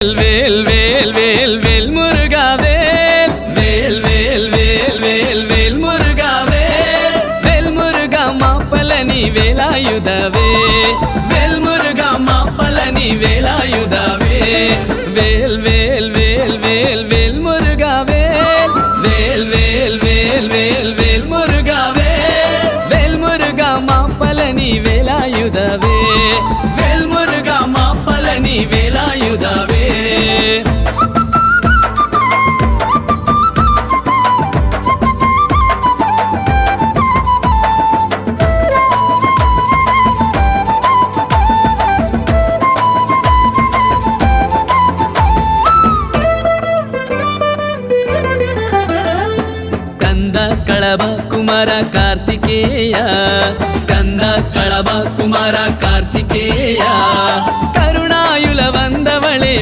வேல் வேல் வேல் வேல் முருகா வேல் வேல் வேல் வேல் வேல் வேல் முருகா வேல் வேல் முருகா மாப்பலனி வேலாயுதவே வேல் முருகா மாப்பலனி வேலாயுதவே வேல் வேல் வேல் வேல் வேல் முருகா வேல் வேல் வேல் வேல் வேல் வேல் முருகா வேல் வேல் முருகா மாப்பலனி வேலாயுதவே வேல் முருகா மாப்பலனி வேலாயுதவே Skanda కళభ కుమార Karthikeya Skanda కళభ కుమార Karthikeya కరుణాయుల వందవళి